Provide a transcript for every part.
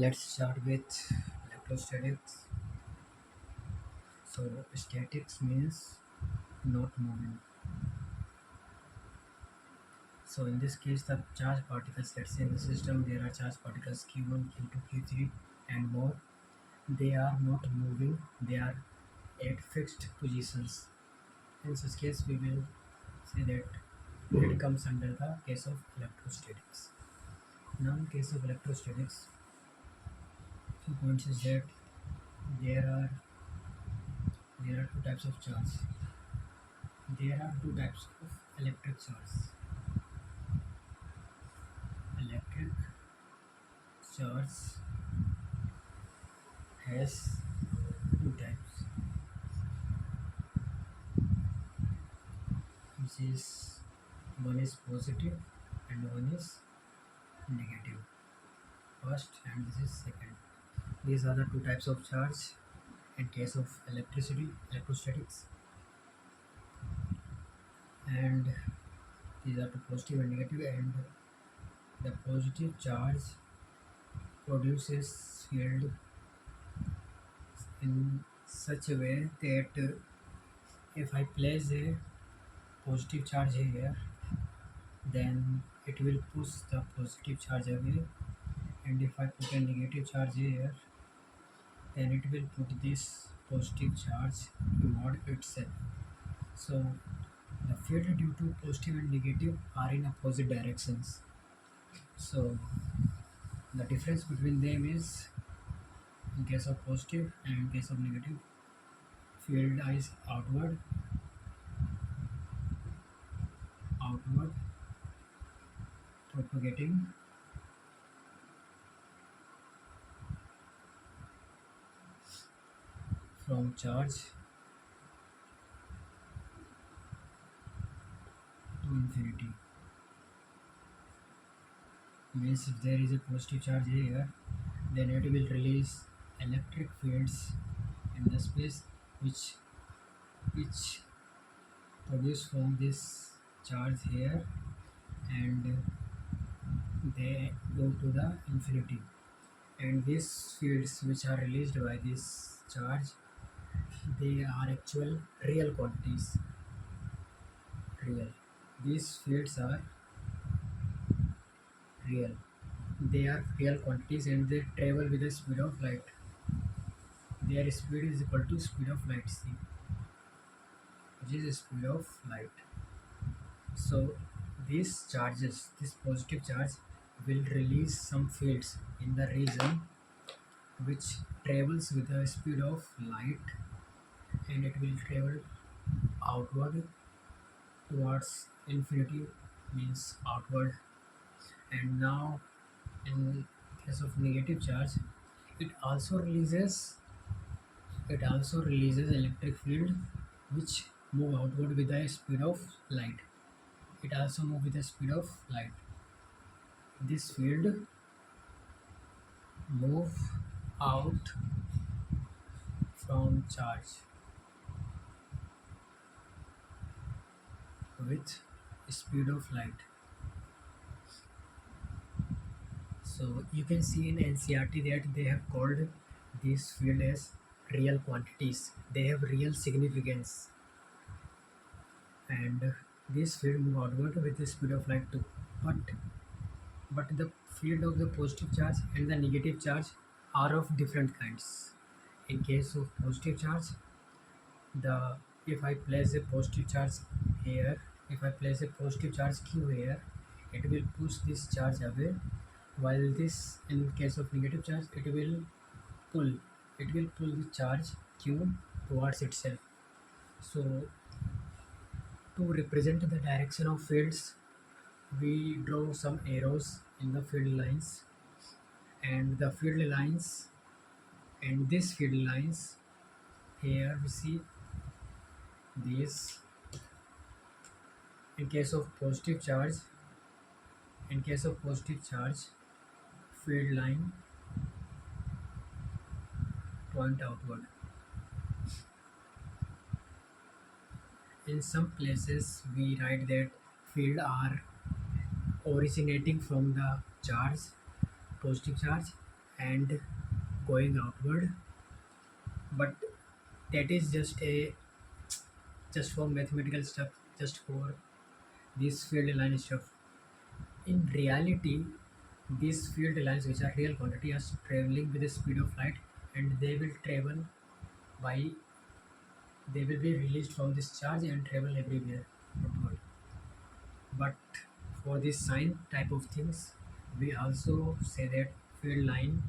Let's start with electrostatics. So statics means not moving. So in this case the charge particles, let's say in the system there are charge particles Q1, Q2, Q3 and more. They are not moving, they are at fixed positions. In such case we will say that it comes under the case of electrostatics. Now in case of electrostatics, few points is that there are there are two types of charge. There are two types of electric charge. Electric charge has two types, which is one is positive and one is negative. First and this is second. These are the two types of charge in case of electrostatics, and these are two positive and negative. And the positive charge produces field in such a way that if I place a positive charge here, then it will push the positive charge away, and if I put a negative charge here, then it will put this positive charge toward itself. So the field due to positive and negative are in opposite directions. So the difference between them is, in case of positive and in case of negative, field is outward propagating, from charge to infinity. Means if there is a positive charge here, then it will release electric fields in the space which produce from this charge here, and they go to the infinity. And these fields which are released by this charge, they are actual real quantities. Real. These fields are real. They are real quantities and they travel with the speed of light. Their speed is equal to speed of light c, which is the speed of light. So these charges, this positive charge will release some fields in the region which travels with the speed of light, and it will travel outward towards infinity, means outward. And now in case of negative charge, it also releases electric field which move outward with the speed of light. It also move with the speed of light. This field move out from charge with speed of light. So you can see in NCRT that they have called this field as real quantities. They have real significance, and this field move outward with the speed of light too. But the field of the positive charge and the negative charge are of different kinds. In case of positive charge, the if I place a positive charge here, if I place a positive charge Q here, it will push this charge away, while this, in case of negative charge, pull it will pull the charge Q towards itself. So to represent the direction of fields, we draw some arrows in the field lines, and the field lines and these field lines, here we see these. In case of positive charge, field line point outward. In some places we write that field are originating from the charge, positive charge, and going outward, but that is just for mathematical stuff, just for this field line stuff. In reality, these field lines, which are real quantity, are traveling with the speed of light, and by they will be released from this charge and travel everywhere outward. But for this sign type of things, we also say that field line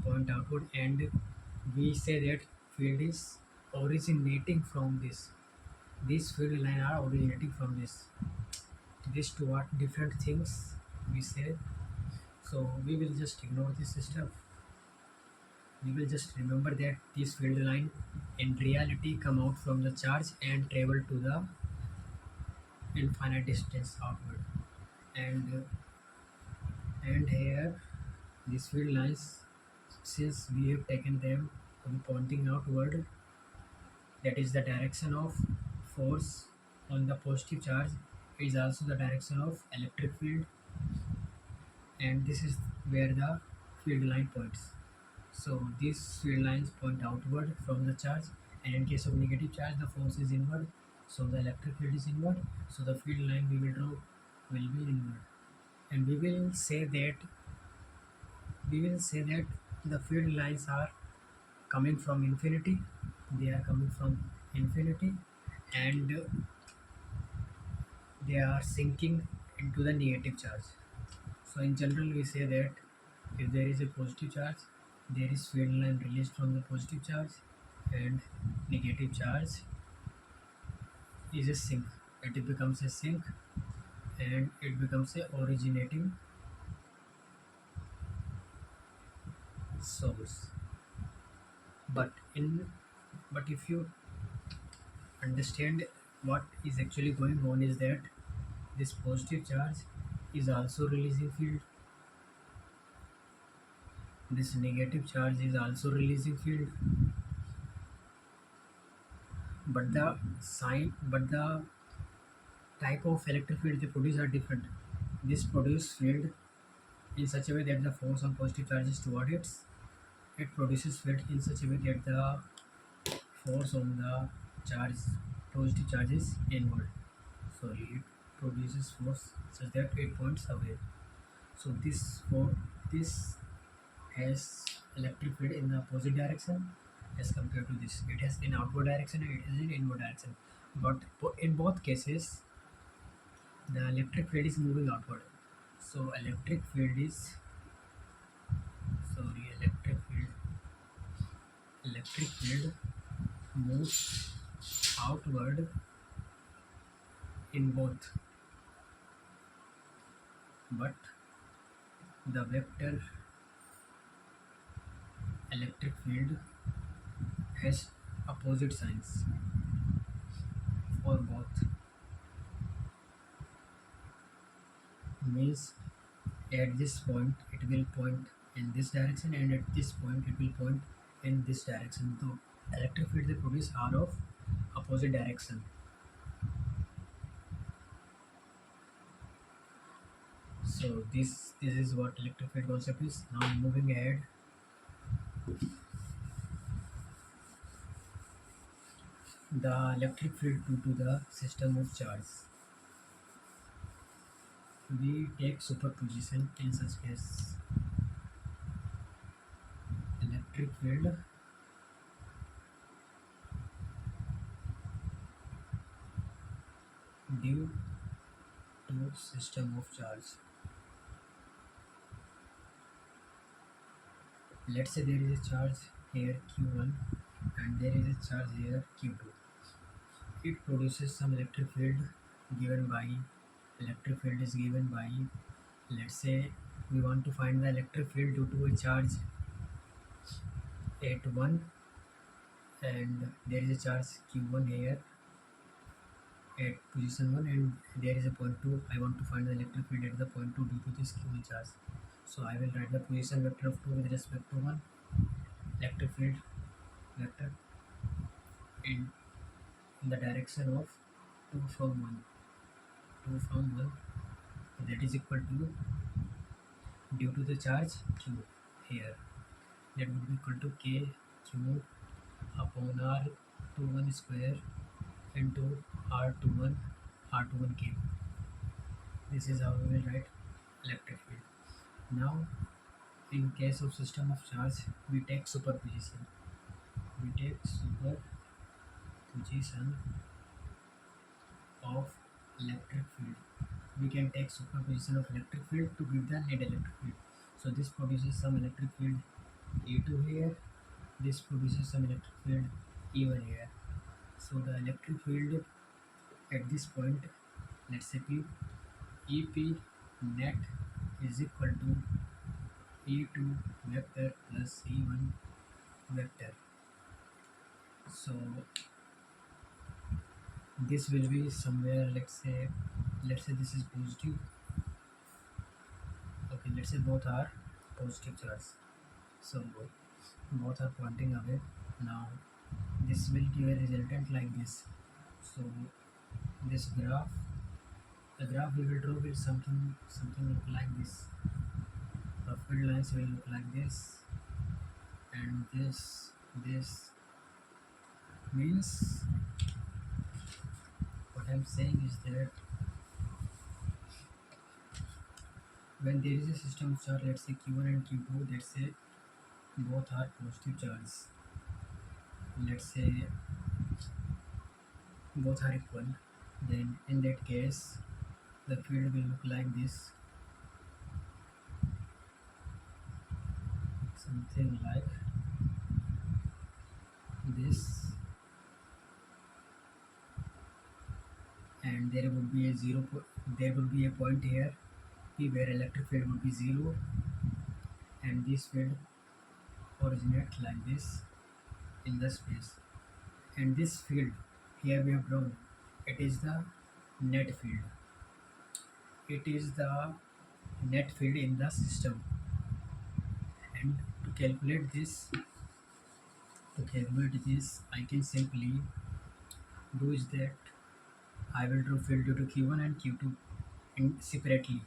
point outward, and we say that field is originating from this. These field line are originating from this. These two are different things we say. So we will just ignore this stuff. We will just remember that this field line in reality come out from the charge and travel to the infinite distance outward. And here these field lines, since we have taken them to be pointing outward, that is the direction of force on the positive charge, is also the direction of electric field, and this is where the field line points. So these field lines point outward from the charge, and in case of negative charge, the force is inward, so the electric field is inward. So the field line we will draw will be inward, and we will say that the field lines are coming from infinity. They are coming from infinity, and they are sinking into the negative charge. So in general, we say that if there is a positive charge, there is field line released from the positive charge, and negative charge is a sink. It becomes a sink, and it becomes a originating source. But in but if you understand what is actually going on, is that this positive charge is also releasing field, this negative charge is also releasing field, but the type of electric field they produce are different. This produce field in such a way that the force on positive charge is toward it produces field in such a way that the force on the charge positive charge is inward. So it produces force such that it points away. So this has electric field in the opposite direction as compared to this. It has in outward direction and it has in inward direction. But in both cases, the electric field is moving outward. So electric field moves outward in both, but the vector electric field has opposite signs for both. Means at this point it will point in this direction, and at this point it will point in this direction. So electric field they produce are of opposite direction. So this is what electric field concept is. Now moving ahead, the electric field due to the system of charge. We take superposition in such case. Electric field due to system of charge. Let's say there is a charge here Q1 and there is a charge here Q2. It produces some electric field electric field is given by, let's say we want to find the electric field due to a charge at 1, and there is a charge Q1 here at position 1, and there is a point 2. I want to find the electric field at the point 2 due to this Q1 charge. So I will write the position vector of 2 with respect to 1, electric field vector in the direction of 2 from 1. 2 from 1, that is equal to due to the charge Q here. that would be equal to k q upon r21 square into r21 r21 cube. This is how we will write electric field. Now in case of system of charge, we take superposition. We take superposition of electric field. We can take superposition of electric field to give the net electric field. So this produces some electric field E2 here, this produces some electric field E1 here. So the electric field at this point, let's say P, EP net is equal to E2 vector plus E1 vector. So this will be somewhere, let's say this is positive. Okay, let's say both are positive charge. So both are pointing away. Now this will give a resultant like this. So this graph, the graph we will draw with something look like this. The field lines will look like this, and this means what I'm saying is that when there is a system charge, let's say q1 and q2, let's say both are positive charges, let's say both are equal, then in that case the field will look like this, something like this, and there would be a there would be a point here P where electric field would be 0, and this field originates like this in the space, and this field here we have drawn, it is the net field, it is the net field in the system. And to calculate this I can simply do is that I will draw field due to q1 and q2 and separately.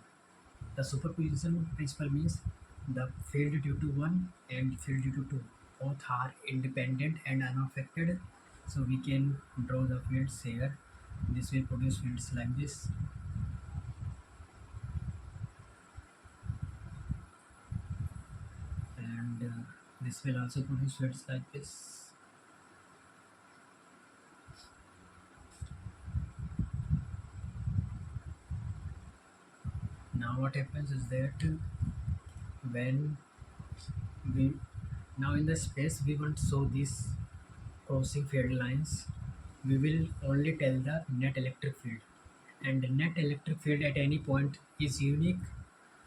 The superposition principle means the field due to 1 and field due to 2 both are independent and unaffected, so we can draw the fields here. This will produce fields like this, and this will also produce fields like this. Now what happens is that when we now in the space we want to show these crossing field lines, we will only tell the net electric field, and the net electric field at any point is unique.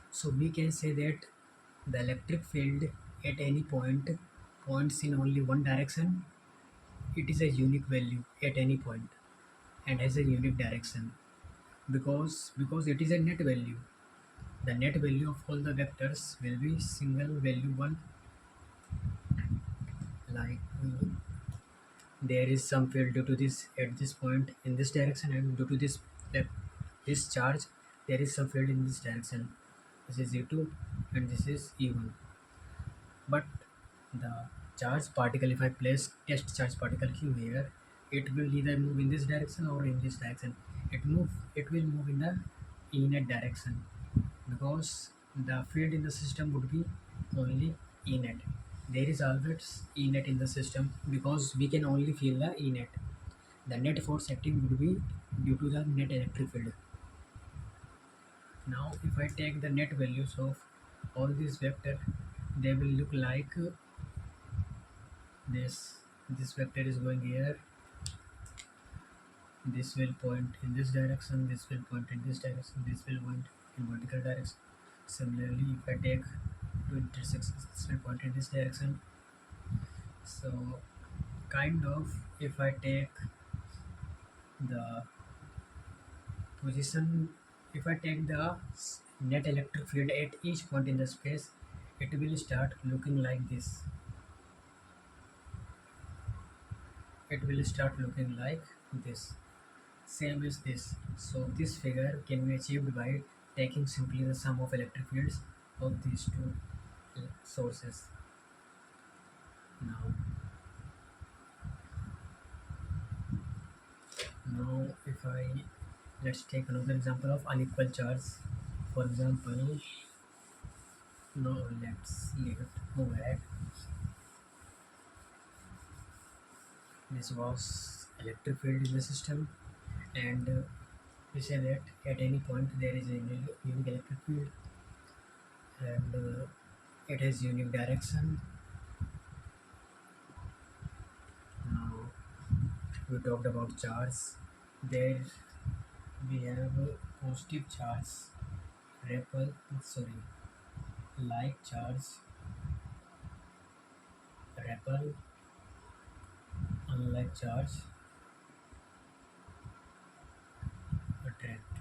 So we can say that the electric field at any point points in only one direction. It is a unique value at any point and has a unique direction, because it is a net value. The net value of all the vectors will be single value one, like there is some field due to this at this point in this direction, and due to this charge there is some field in this direction. This is E2 and this is E1. But the charge particle, if I place test charge particle q here, it will either move in this direction or in this direction. It will move in the E net direction, because the field in the system would be only E net. There is always E net in the system because we can only feel the E net. The net force acting would be due to the net electric field. Now if I take the net values of all these vector, they will look like this. This vector is going here, this will point in this direction, this will point in this direction, this will point in vertical direction. Similarly, if I take two intersections, this will point in this direction. So kind of, if I take the position, if I take the net electric field at each point in the space, it will start looking like this. It will start looking like this, same as this. So this figure can be achieved by taking simply the sum of electric fields of these two sources. Now, now if I let's take another example of unequal charge. For example, now let's leave it move ahead. This was electric field in the system, and we say that at any point there is a unique electric field, and it has unique direction. Now we talked about charge. There we have a positive charge, repel, sorry, like charge, repel, unlike charge, attract.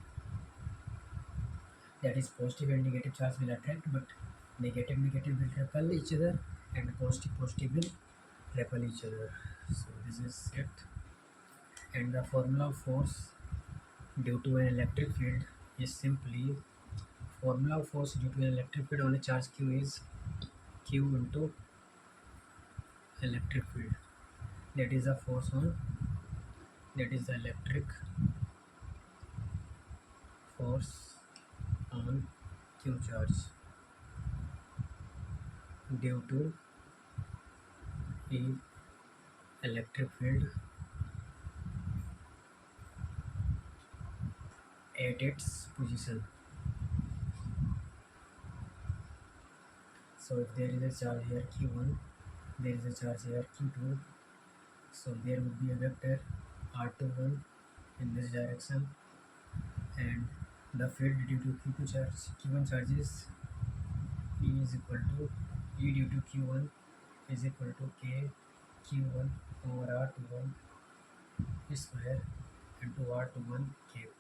That is positive and negative charge will attract, but negative will repel each other, and positive will repel each other. So this is it. And the formula of force due to an electric field is simply formula of force due to an electric field on a charge q is q into electric field. That is the force on, that is the electric force on q charge due to the electric field at its position. So if there is a charge here q1, there is a charge here q2, so there would be a vector r21 in this direction, and the field due to q2 charge, q1 charges E is equal to E due to q1 is equal to k q1 over r21 square into r21 cube,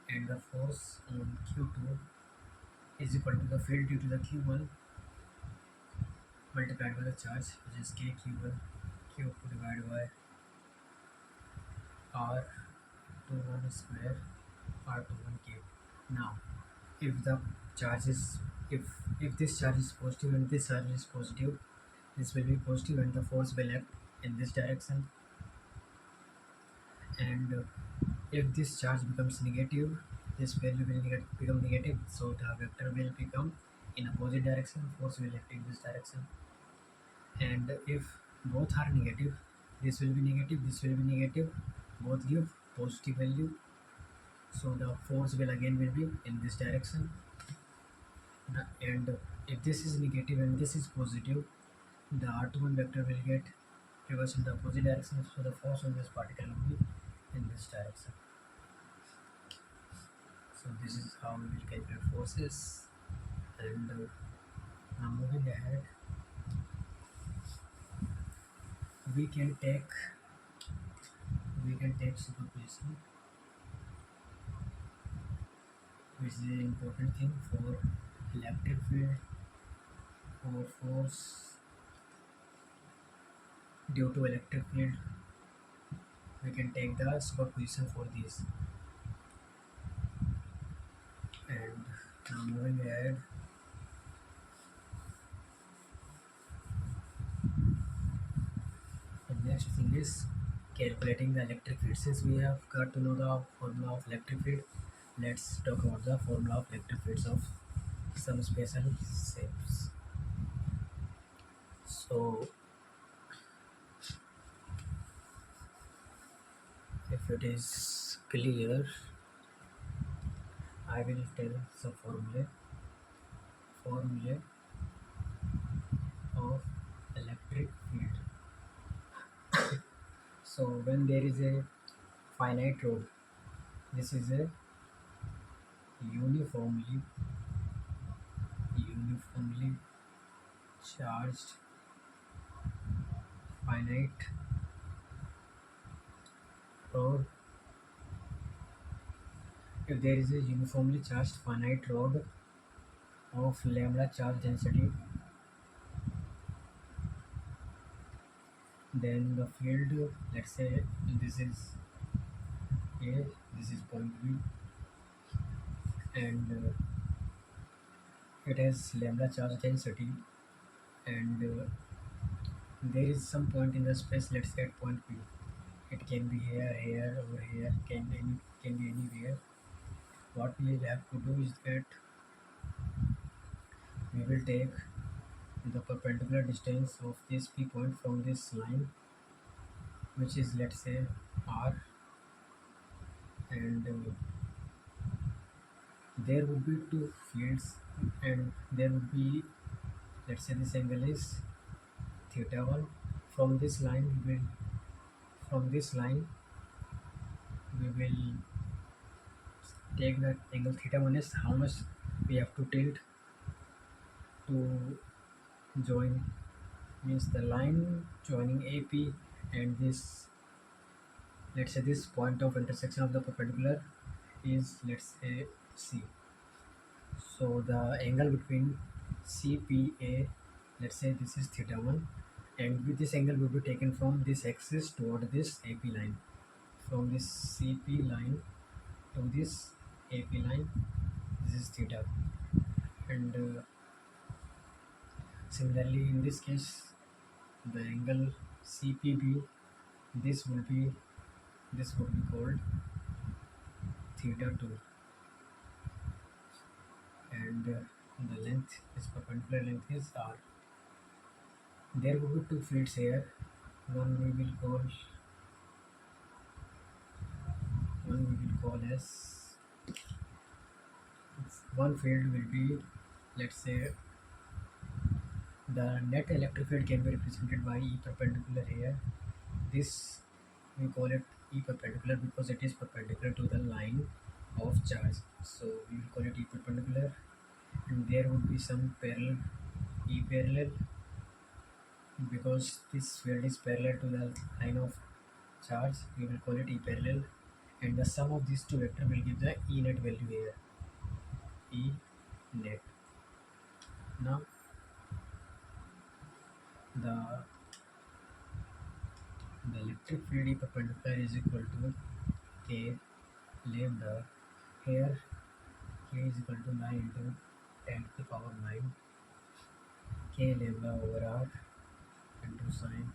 and the force on q2 is equal to the field due to the q1 multiplied by the charge, which is k q1 cube divided by r21 square r21 cube. Now if the charge is, if this charge is positive and this charge is positive, this will be positive and the force will act in this direction, and if this charge becomes negative, this value will become negative, so the vector will become in opposite direction, force will act in this direction. And if both are negative, this will be negative, this will be negative, both give positive value, so the force will again will be in this direction. And if this is negative and this is positive, the r21 vector will get reversed in the opposite direction, so the force on this particle will be in this direction. So this is how we will calculate forces. And now moving ahead, we can take superposition, which is an important thing for electric field or force due to electric field. We can take the superposition for these. And now moving ahead, the next thing is calculating the electric field. Since we have got to know the formula of electric field, let's talk about the formula of electric fields of some special shapes. So if it is clear, I will tell some formula of electric field. So when there is a finite rod, this is a uniformly charged finite rod. If there is a uniformly charged finite rod of lambda charge density, then the field, let's say this is A, this is point B, and it has lambda charge density, and there is some point in the space, let's say at point P. It can be here, here, or here, can be anywhere. What we will have to do is that we will take the perpendicular distance of this P point from this line, which is, let's say, R, and there would be two fields, and there would be, let's say, this angle is theta 1. From this line we will from this line we will take that angle theta 1 is how much we have to tilt to join, means the line joining AP and this, let's say, this point of intersection of the perpendicular is, let's say, C. So the angle between CPA, let's say this is theta 1, and with this angle will be taken from this axis toward this AP line. From this CP line to this AP line, this is theta. And similarly in this case, the angle CPB, this would be called theta 2, and the length, this perpendicular length is R. There will be two fields here. One we will call as, one field will be, let's say, the net electric field can be represented by E perpendicular here. This we call it E perpendicular because it is perpendicular to the line of charge. So we will call it E perpendicular, and there would be some parallel, E parallel, because this field is parallel to the line of charge. We will call it E parallel, and the sum of these two vectors will give the E net value here, E net. Now the electric field E perpendicular is equal to K lambda. Here K is equal to 9 into 10 to the power 9 K lambda over R into sine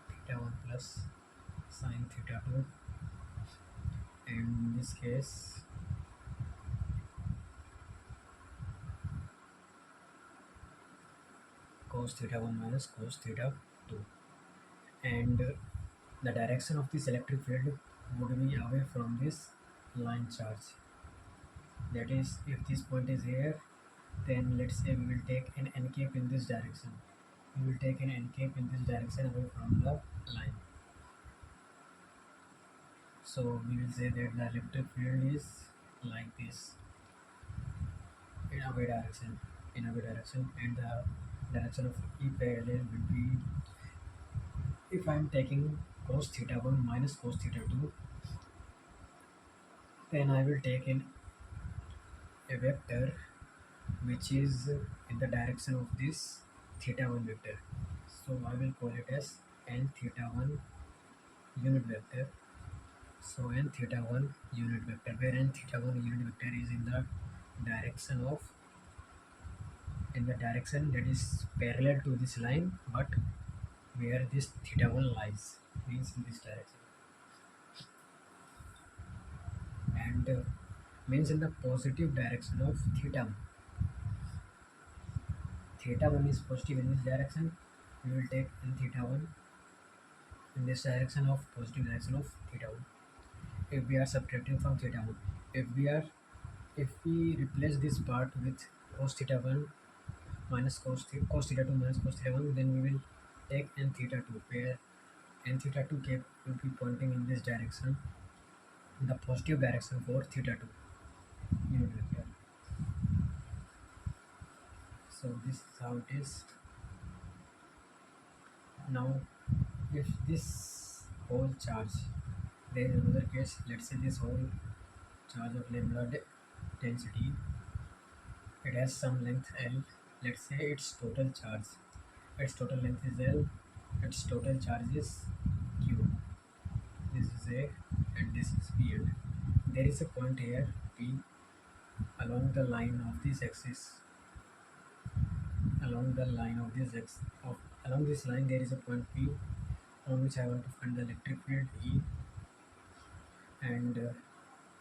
theta 1 plus sine theta 2, and in this case cos theta 1 minus cos theta 2. And the direction of this electric field would be away from this line charge. That is, if this point is here, then let's say we will take an n cap in this direction. We will take an n cap in this direction away from the line. So we will say that the electric field is like this, in away direction, and the direction of E parallel will be, if I am taking cos theta 1 minus cos theta 2, then I will take in a vector which is in the direction of this theta 1 vector. So I will call it as n theta 1 unit vector. So n theta 1 unit vector, where n theta 1 unit vector is in the direction that is parallel to this line, but where this theta 1 lies, means in this direction, and means in the positive direction of theta 1. Theta 1 is positive in this direction, we will take n theta 1 in this direction of positive direction of theta 1. If we are subtracting from theta 1, if we replace this part with cos theta 1 minus cos theta 2 minus cos theta 1, then we will take n theta 2, where n theta 2 cap will be pointing in this direction, in the positive direction for theta 2 unit vector. So this is how it is. Now if this whole charge, there is another case, let's say this whole charge of lambda density, it has some length L, let's say its total charge, its total length is L, its total charge is Q, this is A and this is B, and there is a point here P along the line of this axis, Along this line there is a point P on which I want to find the electric field E, and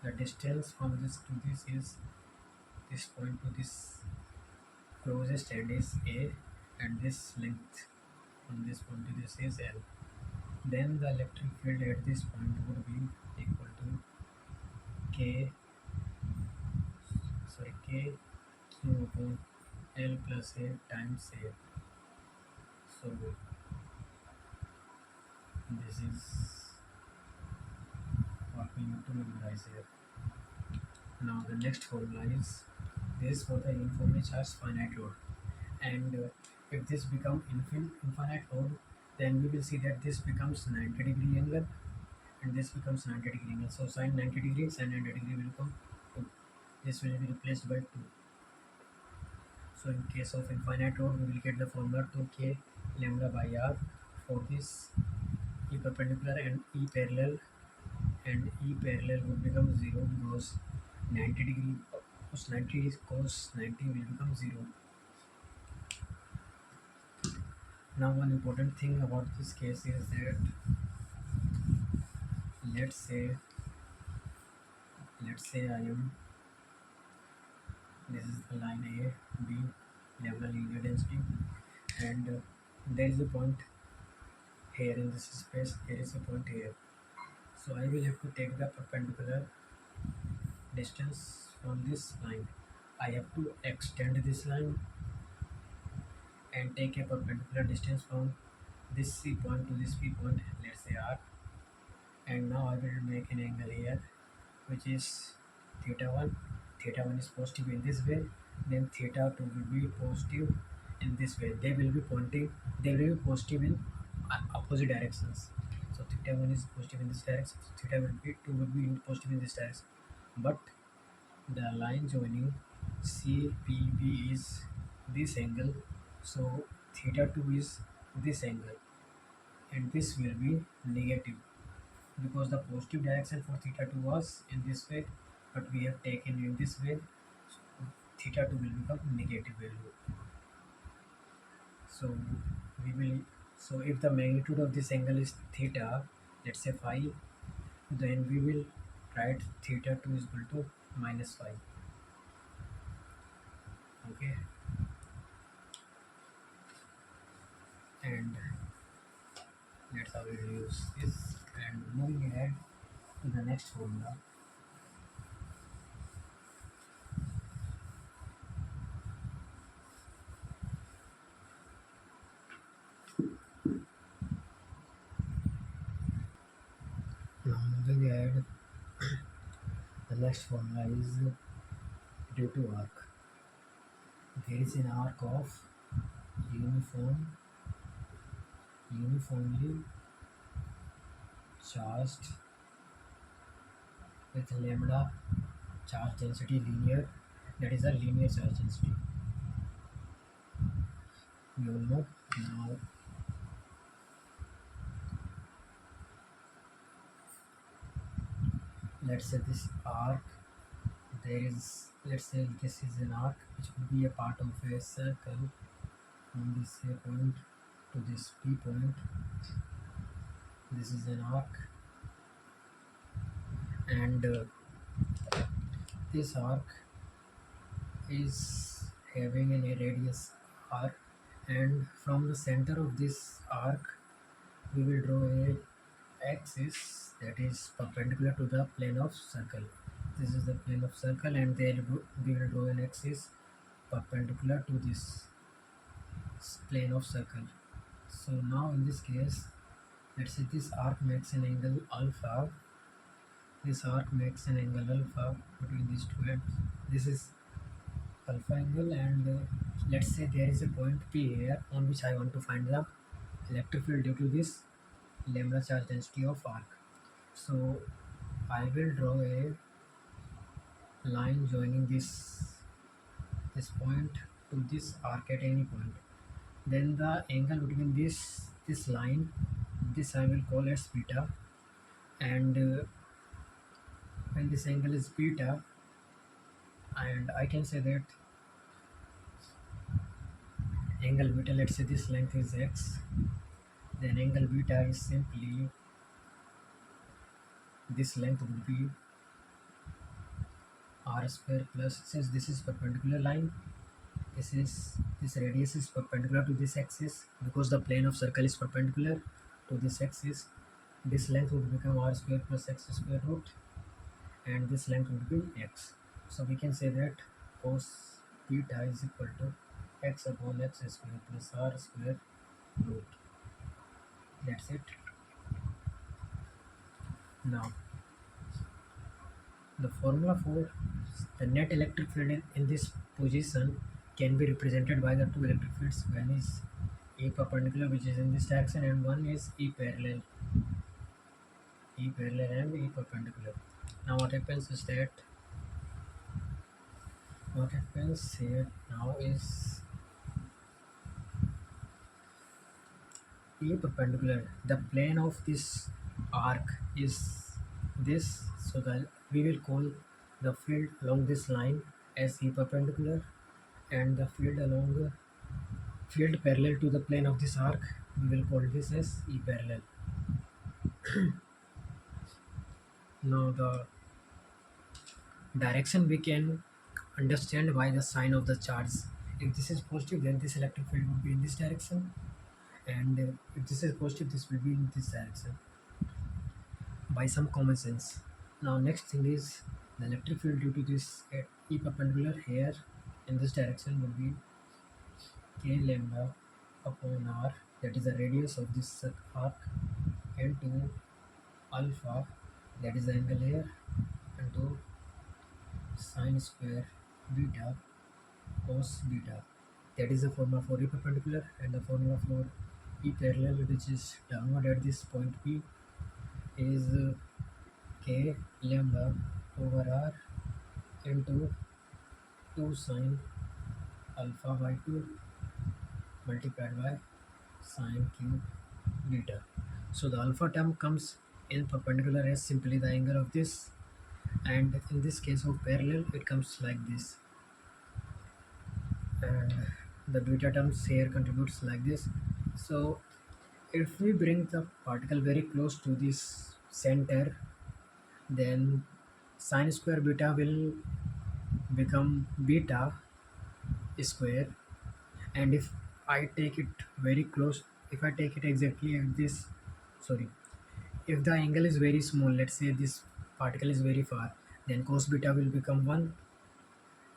the distance from this to this is this point to this closest end is A, and this length from this point to this is L. Then the electric field at this point would be equal to K, K Q upon L plus A times A. So this is what we need to memorize here. Now the next formula is this for the uniformly charged finite load, and if this become infinite load, then we will see that this becomes 90-degree angle and this becomes 90-degree angle. So sin 90 degree, sin 90 degree will come 2. This will be replaced by 2. So in case of infinite load, we will get the formula 2k lambda by r for this E perpendicular and E parallel, and E parallel would become 0 because 90 degree cos 90 cos 90 will become 0. Now one important thing about this case is that let's say I am, this is the line A, B, lambda linear density, and there is a point here in this space, here is a point here. So I will have to take the perpendicular distance from this line. I have to extend this line and take a perpendicular distance from this C point to this P point, let's say R, and now I will make an angle here which is theta 1. Theta 1 is positive in this way, then theta 2 will be positive in this way. They will be positive in opposite directions. So theta 1 is positive in this direction, so theta 2 will be positive in this direction. But the line joining CPB is this angle, so theta 2 is this angle, and this will be negative because the positive direction for theta 2 was in this way, but we have taken in this way, so theta 2 will become negative value. So if the magnitude of this angle is theta, let's say phi, then we will write theta 2 is equal to minus phi. Okay, and that's how we will use this. And moving ahead to the next formula, now moving ahead, the next formula is due to arc. There is an arc of uniformly charged with lambda charge density linear, that is a linear charge density. You all know. Now let's say this arc, let's say this is an arc which would be a part of a circle from this A point to this P point. This is an arc, and this arc is having a radius r, and from the center of this arc we will draw a axis that is perpendicular to the plane of circle. This is the plane of circle, and there we will draw an axis perpendicular to this plane of circle. So now in this case, let's say this arc makes an angle alpha. This arc makes an angle alpha between these two ends. This is alpha angle, and let's say there is a point P here on which I want to find the electric field due to this lambda charge density of arc. So I will draw a line joining this point to this arc at any point. Then the angle between this line, this I will call as beta, and when this angle is beta, and I can say that angle beta, let's say this length is x, then angle beta is simply this length would be r square plus, since this is perpendicular line, this radius is perpendicular to this axis, because the plane of circle is perpendicular to this axis, this length would become r square plus x square root, and this length would be x. So we can say that cos beta is equal to x upon x square plus r square root. That's it. Now the formula for the net electric field in this position can be represented by the two electric fields. One is E perpendicular, which is in this direction, and one is E parallel. E parallel and E perpendicular. Now what happens is that what happens here now is E perpendicular. The plane of this arc is this, so that we will call the field along this line as E perpendicular, and the field along the field parallel to the plane of this arc, we will call this as E parallel. Now the direction we can understand by the sign of the charge. If this is positive, then this electric field will be in this direction, and if this is positive, this will be in this direction by some common sense. Now next thing is the electric field due to this E perpendicular here in this direction will be k lambda upon r, that is the radius of this arc, and to alpha, that is the angle here, and to sine square beta cos beta. That is the formula for E perpendicular, and the formula for E parallel, which is downward at this point P, is k lambda over r into 2 sine alpha by 2 multiplied by sine cube beta. So the alpha term comes in perpendicular as simply the angle of this, and in this case of parallel it comes like this, and the beta terms here contributes like this. So if we bring the particle very close to this center, then sine square beta will become beta square, and if I take it very close, if I take it exactly at this, sorry, if the angle is very small, let's say this particle is very far, then cos beta will become 1,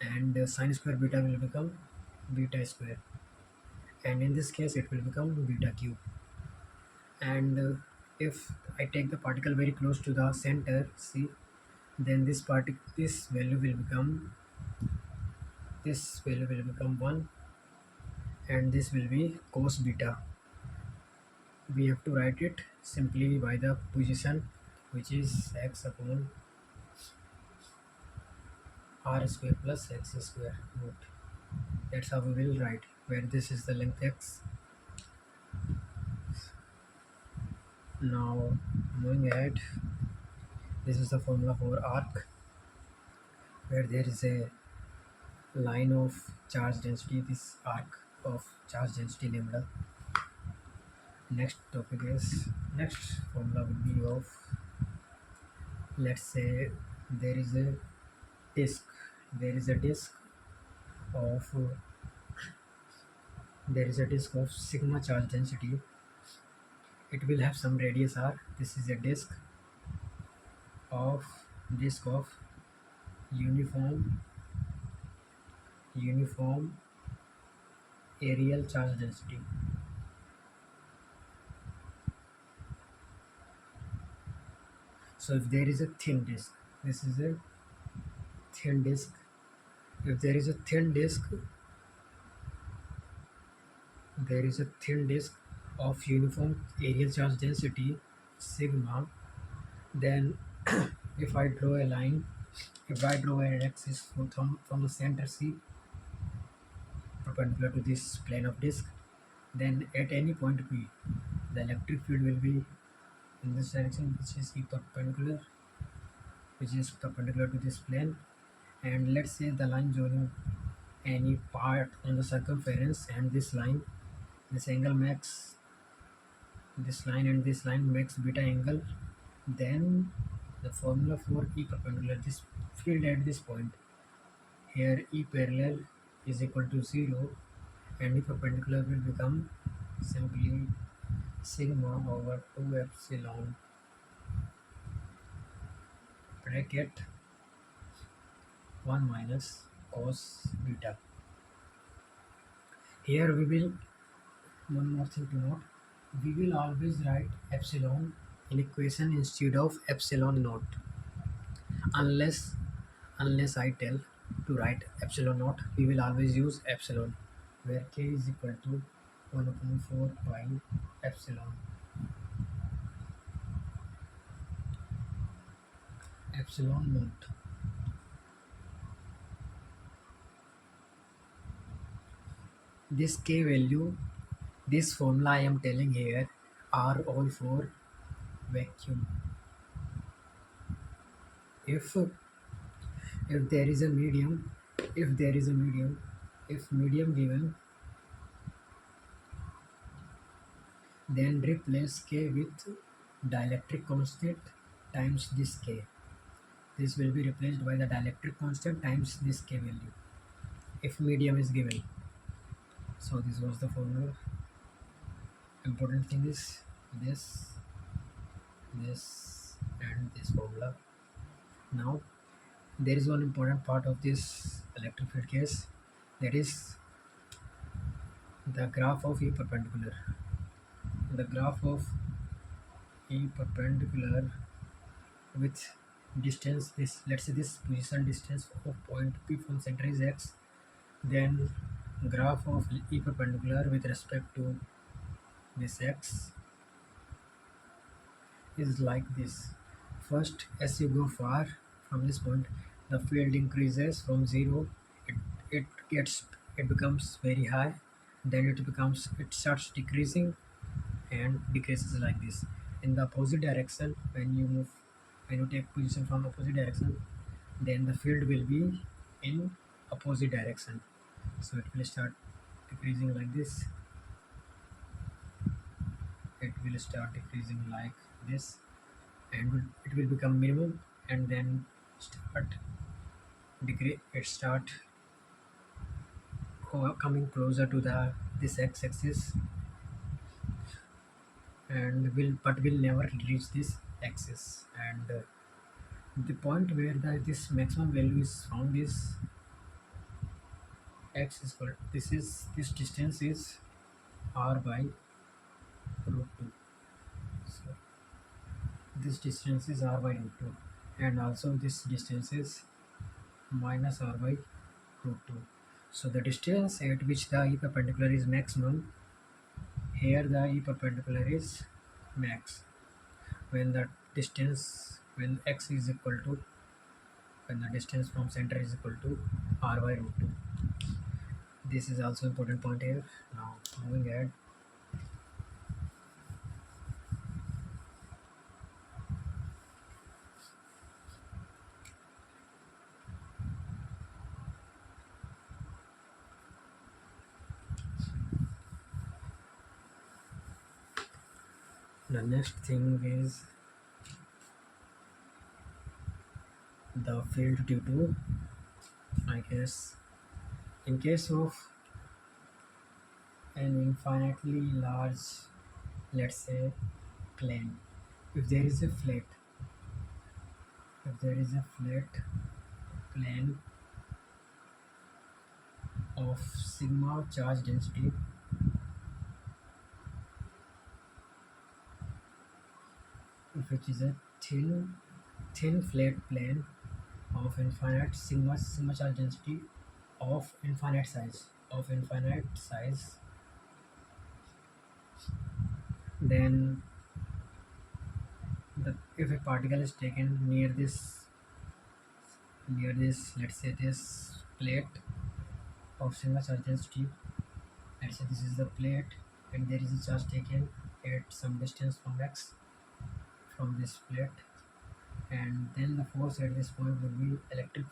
and sine square beta will become beta square, and in this case it will become beta cube. And if I take the particle very close to the center, see, then this value will become 1, and this will be cos beta. We have to write it simply by the position, which is x upon r square plus x square root. That's how we will write, where this is the length x. Now moving ahead, this is the formula for arc, where there is a line of charge density, this arc of charge density lambda. Next formula will be of, let's say there is a disk of sigma charge density. It will have some radius r. This is a disk of uniform areal charge density. So if there is a thin disk, this is a thin disk. If there is a thin disk, of uniform areal charge density sigma, then if I draw an axis from the center C perpendicular to this plane of disk, then at any point P, the electric field will be in this direction, which is perpendicular to this plane. And let's say the line joining any part on the circumference, and this angle makes this line and this line makes beta angle, then the formula for E perpendicular, this field at this point here, E parallel is equal to 0, and E perpendicular will become simply sigma over 2 epsilon bracket 1 minus cos beta. Here we will, one more thing to note, we will always write epsilon in equation instead of epsilon naught, unless I tell to write epsilon naught. We will always use epsilon, where k is equal to 1 upon 4 pi epsilon naught. This k value, this formula I am telling here, are all for vacuum. If there is a medium, if medium given, then replace k with dielectric constant times this k. This will be replaced by the dielectric constant times this k value if medium is given. So this was the formula. Important thing is this, and this formula. Now there is one important part of this electric field case, that is the graph of E perpendicular. The graph of E perpendicular with distance, this, let's say this position distance of point P from center is x, then graph of E perpendicular with respect to this x is like this. First, as you go far from this point, the field increases from 0, it gets, it becomes very high, then it starts decreasing and decreases like this. In the opposite direction, when you take position from opposite direction, then the field will be in opposite direction, so it will start decreasing like this, it will start decreasing like this, and it will become minimum, and then start decrease, it start coming closer to the this x-axis, and will never reach this axis, and the point where this maximum value is found is x is equal, this distance is r by root 2. So this distance is r by root 2, and also this distance is minus r by root 2. So the distance at which the E perpendicular is maximum, here the E perpendicular is max when the distance, when x is equal to, when the distance from center is equal to r by root 2. This is also important point here. Now moving ahead, the next thing is the field due to, I guess, in case of an infinitely large, let's say, plane, if there is a flat plane of sigma charge density, if it is a thin flat plane of infinite sigma charge density of infinite size, then if a particle is taken near this, let's say this plate of sigma charge density, let's say this is the plate, and there is a charge taken at some distance from x from this plate, and then the force at this point would be electric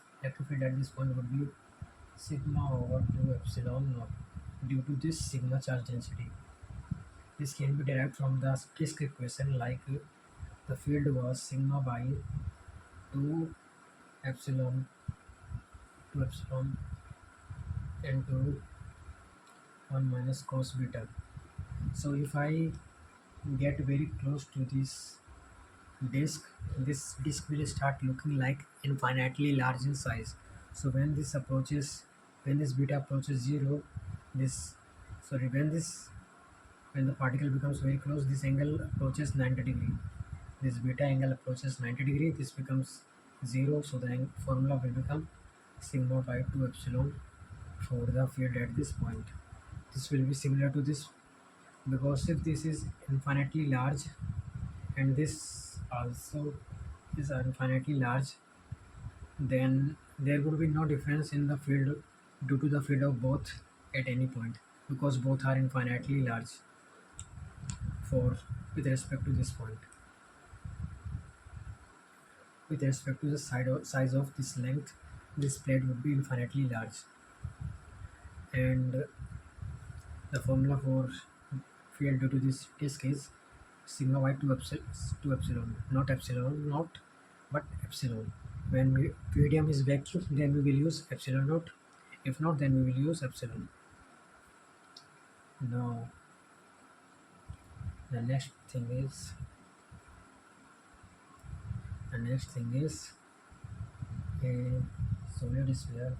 field at this point would be sigma over 2 epsilon naught due to this sigma charge density. This can be derived from the disk equation like the field was sigma by 2 epsilon 2 epsilon into 1 minus cos beta. So if I get very close to disk, this disk will start looking like infinitely large in size. So when this beta approaches zero, this sorry when the particle becomes very close, this angle approaches 90 degree. This beta angle approaches 90 degree. This becomes zero. So the formula will become sigma by 2 epsilon for the field at this point. This will be similar to this because if this is infinitely large and this also is infinitely large, then there would be no difference in the field due to the field of both at any point because both are infinitely large for with respect to this point. With respect to the size of this length, this plate would be infinitely large. And the formula for field due to this disk is sigma by 2 epsilon, not epsilon naught, but epsilon. When medium is vacuum, then we will use epsilon naught. If not, then we will use epsilon. Now, the next thing is a solid sphere,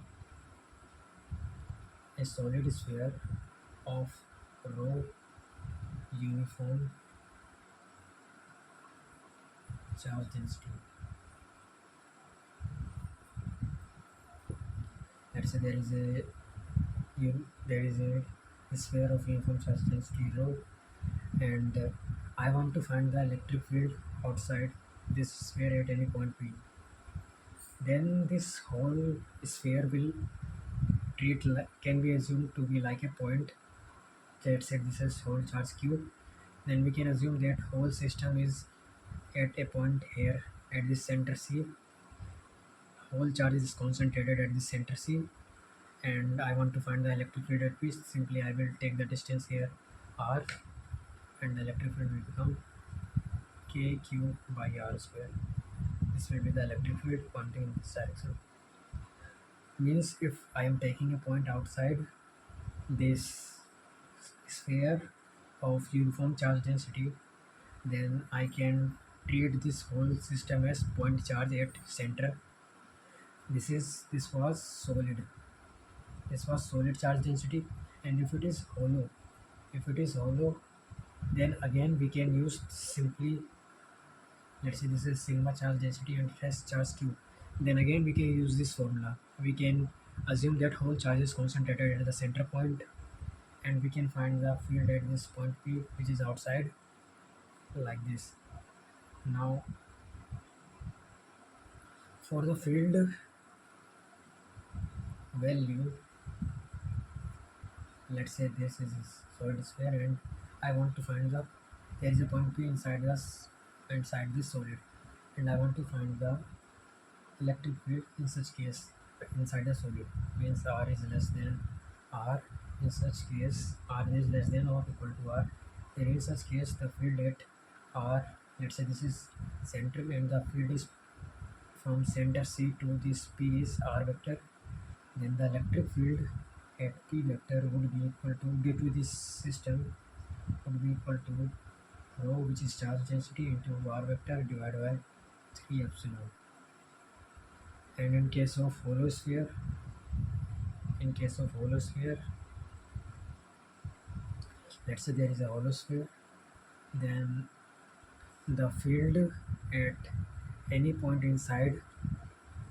of rho uniform charge density. Let's say there is a sphere of uniform charge density rho, and I want to find the electric field outside this sphere at any point P. Then this whole sphere will can be assumed to be like a point. Let's say this is whole charge Q. Then we can assume that whole system is at a point here at this center C. Whole charge is concentrated at this center C, and I want to find the electric field at P. Simply I will take the distance here R, and the electric field will become KQ by R square. This will be the electric field pointing in this direction. Means if I am taking a point outside this sphere of uniform charge density, then I can treat this whole system as point charge at center. This was solid. This was solid charge density, and if it is hollow, then again we can use simply, let's say this is sigma charge density and it has charge Q. Then again we can use this formula. We can assume that whole charge is concentrated at the center point, and we can find the field at this point P, which is outside, like this. Now for the field value, let's say this is a solid sphere and I want to find there is a point P inside this solid, and I want to find the electric field in such case inside the solid. Means R is less than R. In such case R is less than or equal to R. Then in such case the field at R, let's say this is central, and the field is from center C to this P is R vector. Then the electric field at P vector would be equal to, due to this system, would be equal to rho, which is charge density, into R vector divided by 3 epsilon. And in case of hollow sphere, let's say there is a hollow sphere, then the field at any point inside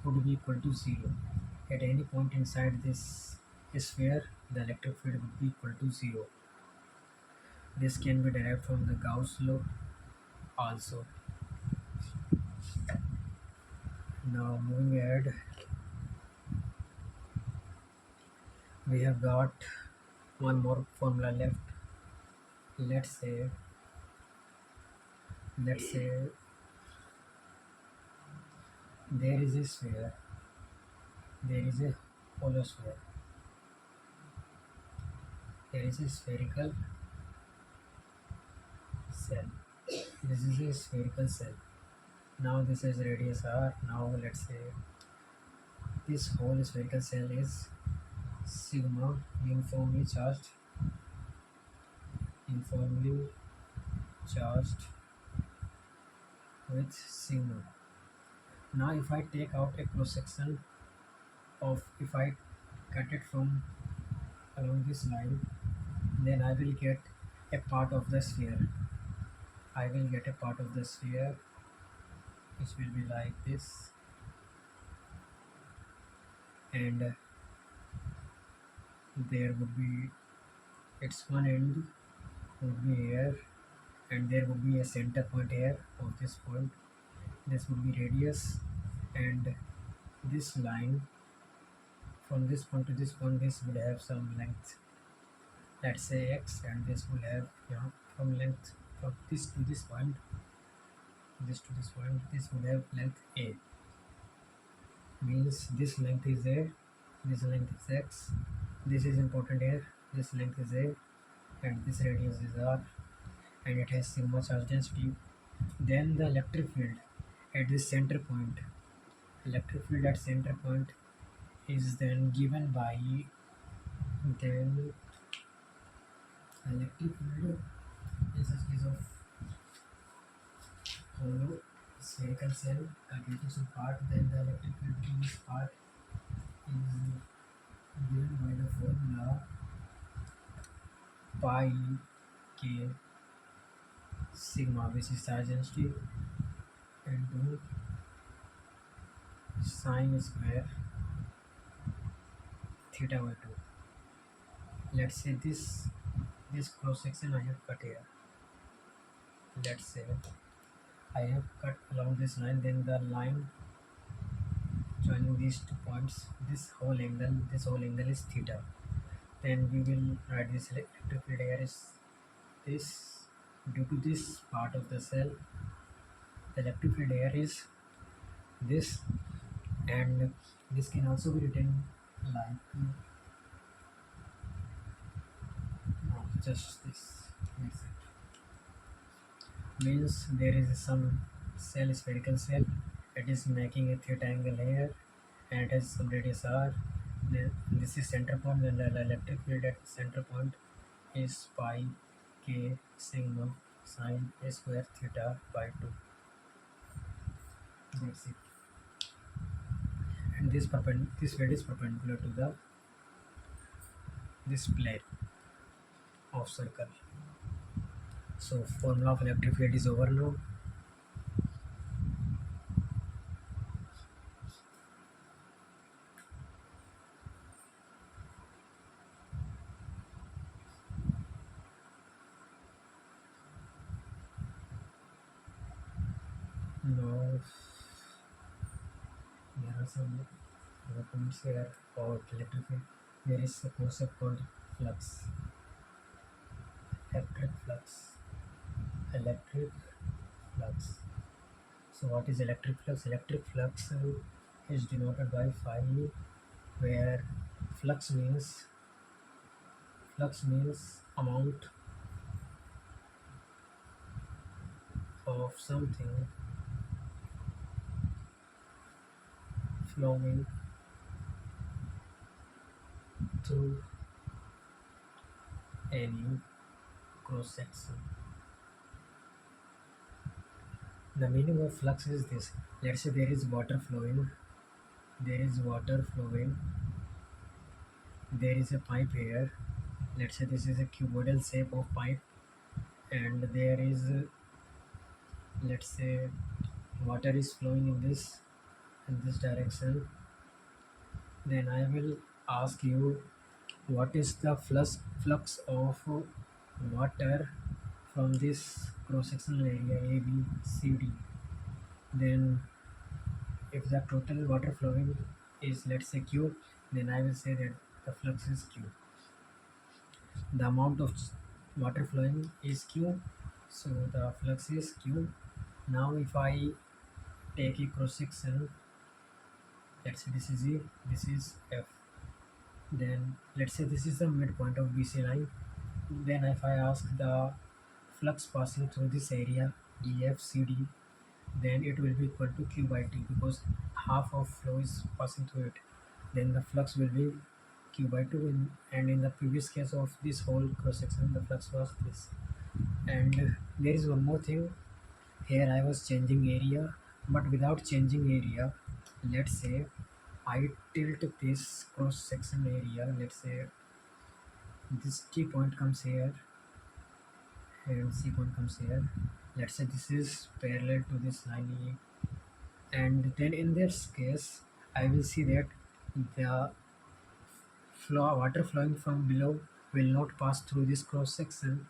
would be equal to 0. At any point inside this sphere, the electric field would be equal to 0. This can be derived from the Gauss law also. Now moving ahead, we have got one more formula left. Let's say there is a hollow sphere, there is a spherical cell. This is a spherical cell. Now this is radius r. Now let's say this whole spherical cell is sigma uniformly charged with sigma. Now if I take out a cross section of, if I cut it from along this line, then I will get a part of the sphere. I will get a part of the sphere which will be like this, and there would be, its one end would be here, and there would be a center point here of this point. This would be radius, and this line from this point to this point, this would have some length, let's say x, and this will have, from length from this to this point, this to this point, this will have length a. Means this length is a, this length is x, this is important here, this length is a, and this radius is r, and it has sigma charge density. Then the electric field at this center point, electric field at center point is then given by, then electric field is a case of hollow spherical cell calculated some part. Then the electric field in this part is given by the formula pi k sigma, which is charge density, into sine square theta by 2. Let's say this cross section I have cut here. Let's say I have cut along this line, then the line joining these 2 points, this whole angle is theta. Then we will write this electric field here is this, due to this part of the cell, the electric field here is this, and this can also be written like, no, just this. That's it. Means there is some cell, spherical cell, it is making a theta angle here, and it has some radius r. Then this is center point, and the electric field at center point is pi k sigma sine a square theta by 2. That's it. And this field is perpendicular to the this plane of circle. So formula of electric field is over now. Now there are some other points here about electric field. There is a concept called flux, electric flux, electric flux. So what is electric flux? Electric flux is denoted by phi, where flux means amount of something flowing through any cross section. The meaning of flux is this. Let's say there is water flowing, there is a pipe here. Let's say this is a cuboidal shape of pipe, and there is, let's say, water is flowing in this direction. Then I will ask you, what is the flux of water from this cross sectional area A, B, C, D? Then if the total water flowing is, let's say, Q, then I will say that the flux is Q. The amount of water flowing is Q, so the flux is Q. Now if I take a cross section, let's say this is E, this is F. Then let's say this is the midpoint of BC line. Then if I ask the flux passing through this area EFCD, then it will be equal to Q by T because half of flow is passing through it. Then the flux will be Q by 2 and in the previous case of this whole cross section the flux was this. And there is one more thing, here I was changing area, but without changing area, let's say I tilt this cross section area, let's say this T point comes here and C point comes here. Let's say this is parallel to this line E, and then in this case I will see that the water flowing from below will not pass through this cross section.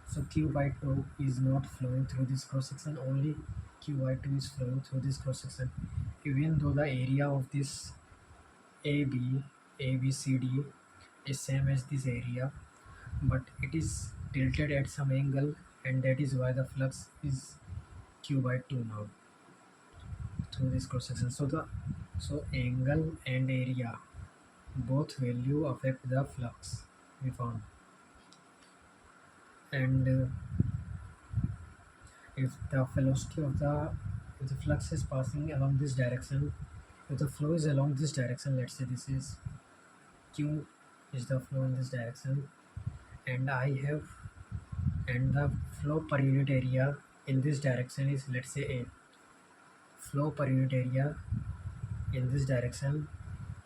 So Q by 2 is not flowing through this cross section, only Q by 2 is flowing through this cross section. Even though the area of this AB, ABCD is same as this area, but it is tilted at some angle, and that is why the flux is Q by 2 now through this cross section. So angle and area both value affect the flux we found. And if the velocity of the if the flux is passing along this direction, if the flow is along this direction, let's say this is Q is the flow in this direction, and I have and the flow per unit area in this direction is, let's say, A. Flow per unit area in this direction,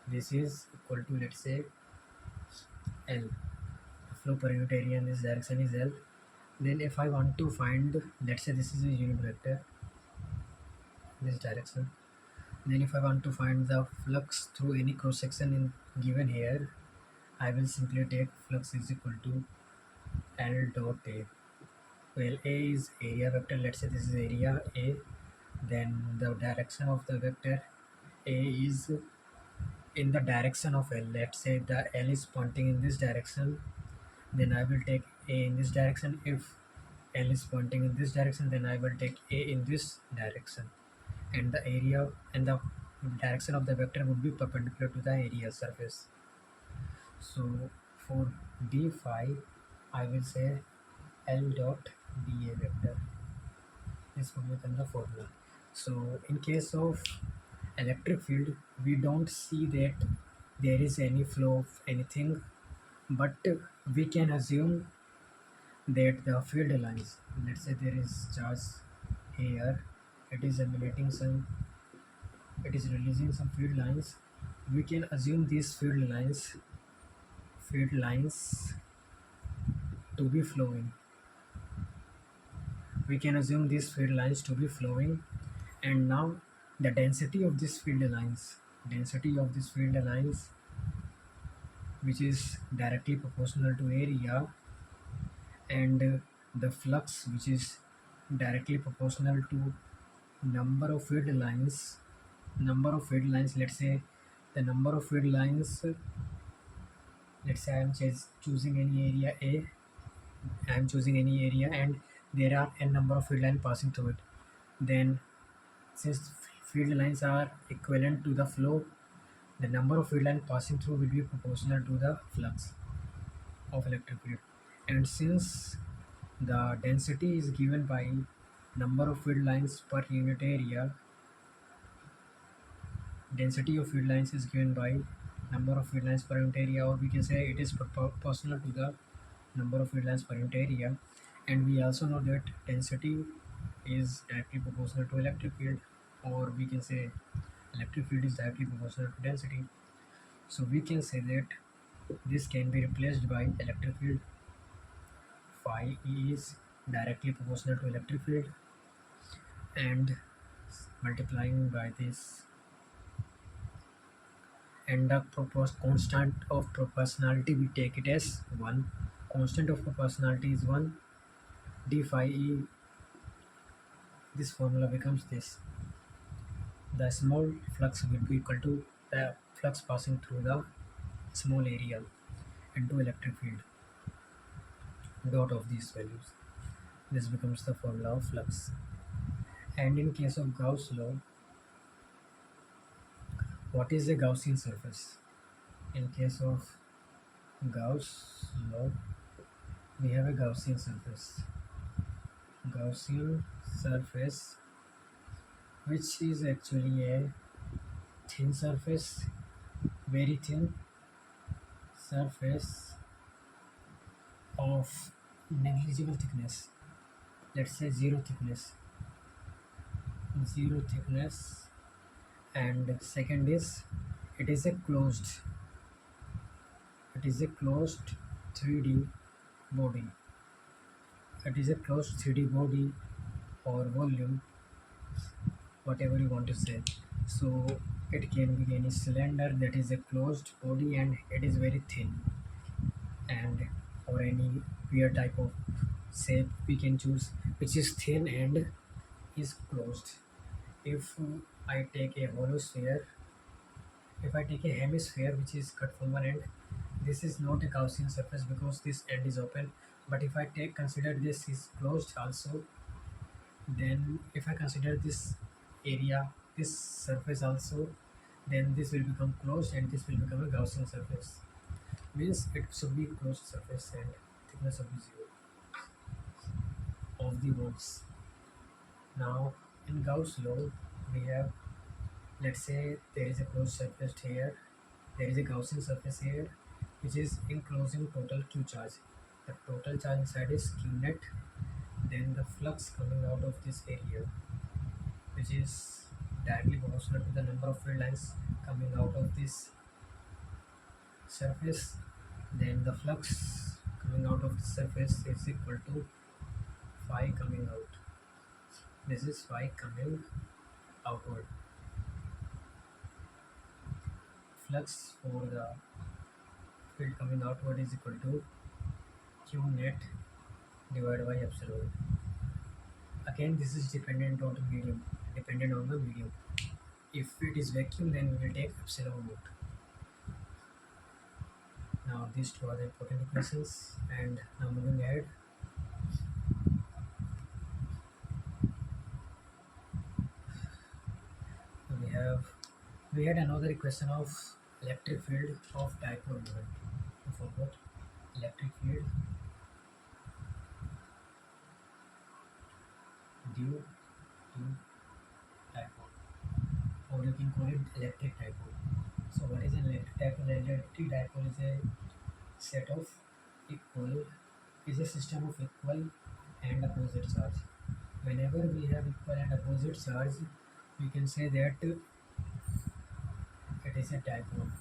this is equal to, let's say, L. Flow per unit area in this direction is L. Then if I want to find, let's say this is a unit vector in this direction, then if I want to find the flux through any cross section in given here, I will simply take flux is equal to L dot A. Well, A is area vector, let's say this is area A, then the direction of the vector A is in the direction of L. Let's say the L is pointing in this direction, then I will take A in this direction. If L is pointing in this direction, then I will take A in this direction, and the area and the direction of the vector would be perpendicular to the area surface. So for d phi, I will say L dot dA vector. This would become the formula. So in case of electric field, we don't see that there is any flow of anything, but we can assume that the field lines, let's say there is charge here, it is emanating some, it is releasing some field lines. We can assume these field lines to be flowing. We can assume these field lines to be flowing, and now the density of these field lines, which is directly proportional to area, and the flux, which is directly proportional to number of field lines. Let's say the number of field lines, let's say I am choosing any area A. I am choosing any area, and there are n number of field lines passing through it. Then, since field lines are equivalent to the flow, the number of field lines passing through will be proportional to the flux of electric field. And since the density is given by number of field lines per unit area, density of field lines is given by number of field lines per unit area, or we can say it is proportional to the number of field lines per unit area. And we also know that density is directly proportional to electric field, or we can say electric field is directly proportional to density. So we can say that this can be replaced by electric field. Phi E is directly proportional to electric field, and multiplying by this, and the constant of proportionality, we take it as 1. Constant of proportionality is 1. D phi E, this formula becomes this: the small flux will be equal to the flux passing through the small area into electric field dot of these values. This becomes the formula of flux. And in case of Gauss law, what is a Gaussian surface? In case of Gauss law, We have a Gaussian surface. Gaussian surface, which is actually a thin surface, very thin surface of negligible thickness. Let's say zero thickness. And second is, it is a closed, it is a closed 3D body. It is a closed 3D body or volume, whatever you want to say. So it can be any cylinder that is a closed body and it is very thin, and or any weird type of shape we can choose which is thin and is closed. If I take a hollow sphere, if I take a hemisphere which is cut from one end, this is not a Gaussian surface because this end is open. But if I take consider this is closed also, then if I consider this area, this surface also, then this will become closed and this will become a Gaussian surface. Means it should be closed surface and thickness should be zero of the walls. Now in Gauss law, we have, let's say there is a closed surface here, there is a Gaussian surface here which is enclosing total Q charge. The total charge inside is Q net, then the flux coming out of this area which is directly proportional to the number of field lines coming out of this surface, then the flux coming out of the surface is equal to phi coming out. This is phi coming outward. Flux for the field coming outward is equal to Q net divided by epsilon. Again, this is dependent on the medium. If it is vacuum, then we will take epsilon naught. Now these two are the important equations, and now moving ahead. We had another equation of electric field of dipole moment. You forgot electric field due to dipole, or you can call it electric dipole. So what is an electric dipole? Electric dipole is a set of equal, is a system of equal and opposite charge. Whenever we have equal and opposite charge, we can say that it is a dipole.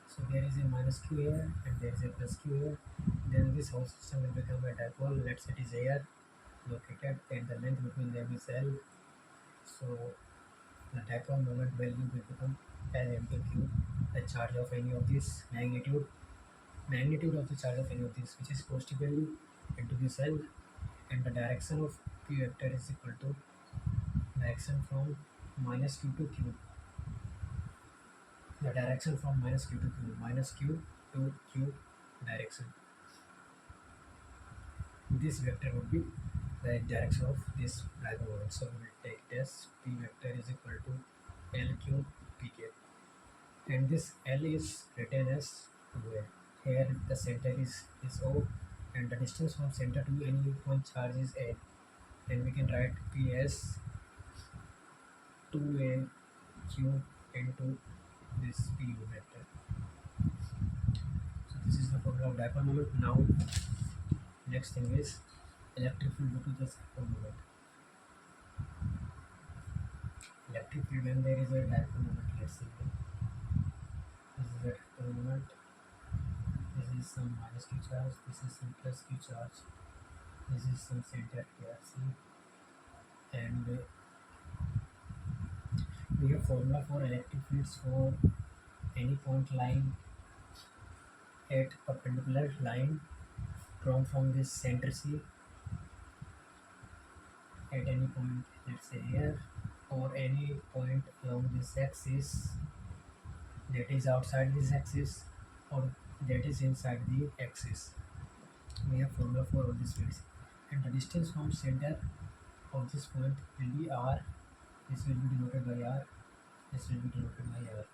So there is a minus q here and there is a plus q here. Then this whole system will become a dipole. Let's say it is here located and the length between them is L. So the dipole moment value will become L into Q, the charge of any of this magnitude of the charge of any of this, which is positive value, into this L, and the direction of P vector is equal to direction from minus Q to Q. The direction from minus Q to Q, minus Q to Q direction. This vector would be the direction of this dipole moment. So we will take it as P vector is equal to LQ PK, and this L is written as 2A. Here the center is O, and the distance from center to any point charge is A. Then we can write P as 2A Q into this Pu vector. So this is the formula of dipole moment. Now next thing is electric field due to the dipole moment. Electric field when there is a dipole moment, let's say this is a dipole moment, this is some minus q charge, this is some plus q charge, this is some center here, see, and we have formula for electric fields for any point lying at perpendicular line drawn from this center C at any point, let's say here, or any point along this axis that is outside this axis or that is inside the axis. We have formula for all these fields, and the distance from center of this point will be r. This will be denoted by r, this will be denoted by r,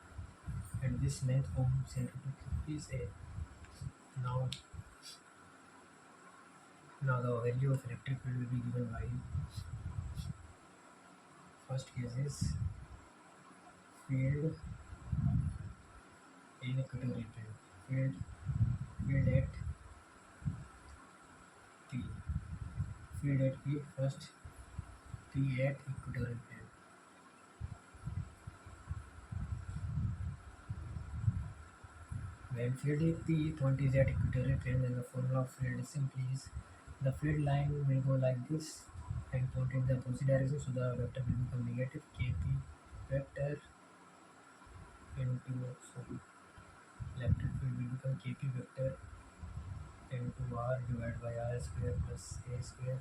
and this length from center to Q is a. Now Now the value of electric field will be given by first case is field in equatorial plane. Field at P. Field at P first P at equatorial plane. When field P point is at equatorial plane, then the formula of field is simply is the field line will go like this and point in the opposite direction, so the vector will become negative kp vector into electric field will become kp vector into r divided by r square plus a square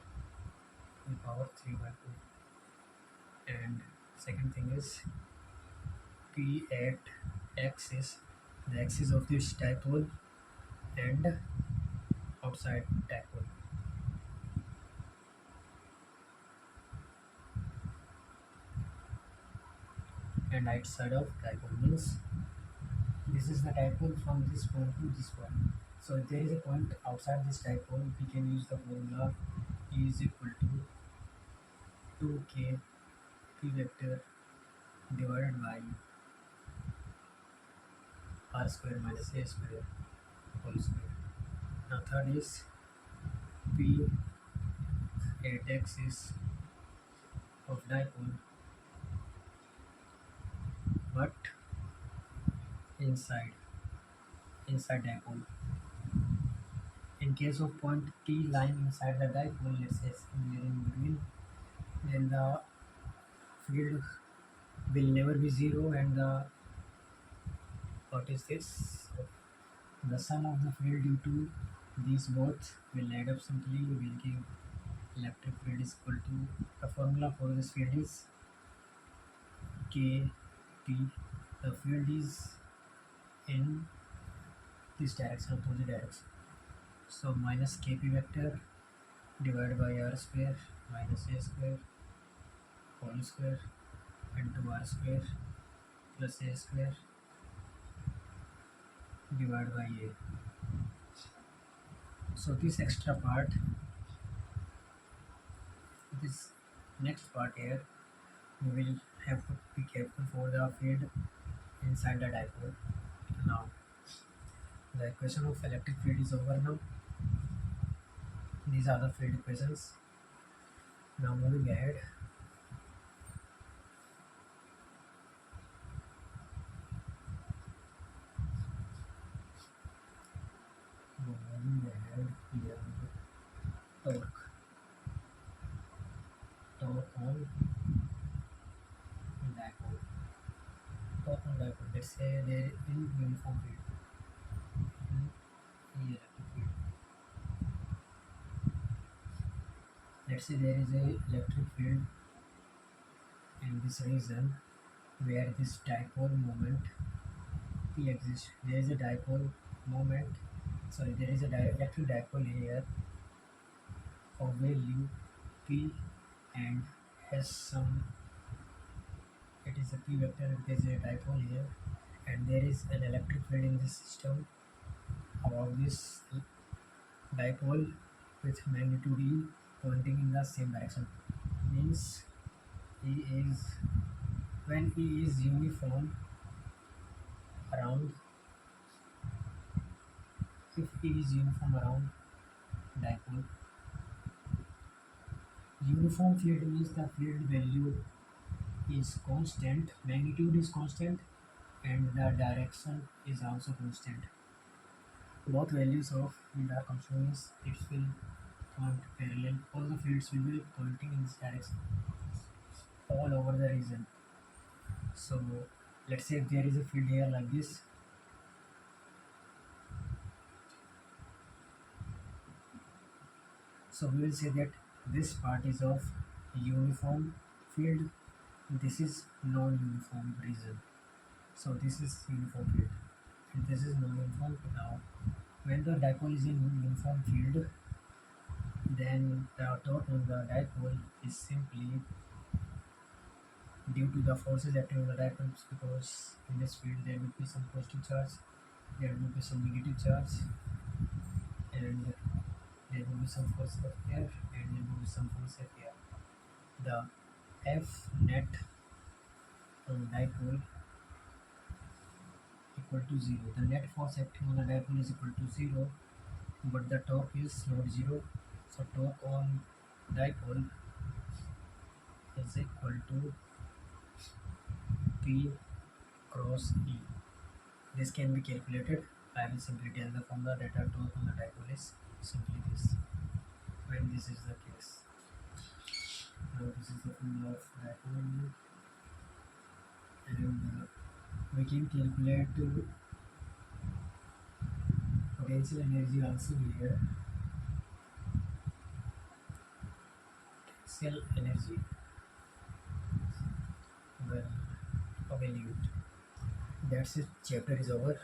to the power 3 by 2. And second thing is p at x is the axis of this dipole and outside dipole, and right side of dipole means this is the dipole from this point to this point. So if there is a point outside this dipole, we can use the formula E is equal to 2k p vector divided by r square minus a square whole square. Now third is p at axis of dipole but inside dipole. In case of point T lying inside the dipole, let's say somewhere in between, then the field will never be zero, and the what is this? The sum of the field due to these both will add up simply will give electric field is equal to the formula for this field is K T. The field is in this direction, opposite direction. So minus Kp vector divided by r square minus a square whole square into r square plus a square divided by a. So this extra part, this next part here, we will have to be careful for the field inside the dipole. Now the equation of electric field is over now. These are the field equations. Now moving ahead, we have torque. Torque on dipole. Torque on dipole. Let's say there is uniform field. Electric field. Let's say there is a electric field in this region where this dipole moment P exists. There is a dipole moment. Sorry, there is a electric dipole here of value P and has some. It is a P vector. There is a dipole here, and there is an electric field in this system about this dipole with magnitude E pointing in the same direction. Means E is when E is uniform around, if E is uniform around dipole, uniform field means the field value is constant, magnitude is constant, and the direction is also constant. Both values of field are constant means it will point parallel. All the fields will be pointing in this direction all over the region. So let's say if there is a field here like this, so we will say that this part is of uniform field, this is non-uniform region. So this is uniform field and this is non-uniform. Now when the dipole is in uniform field, then the torque on the dipole is simply due to the forces acting on the dipoles, because in this field there will be some positive charge, there will be some negative charge, and there will be some force of air and there will be some force of air. The F net on dipole equal to 0. The net force acting on the dipole is equal to 0, but the torque is not 0. So torque on dipole is equal to P cross E. This can be calculated. I will simply tell the formula that our torque on the dipole is simply this. When this is the case. Now this is the formula of dipole, and we can calculate potential energy also here. Potential energy, well, evaluate. That's it. Chapter is over.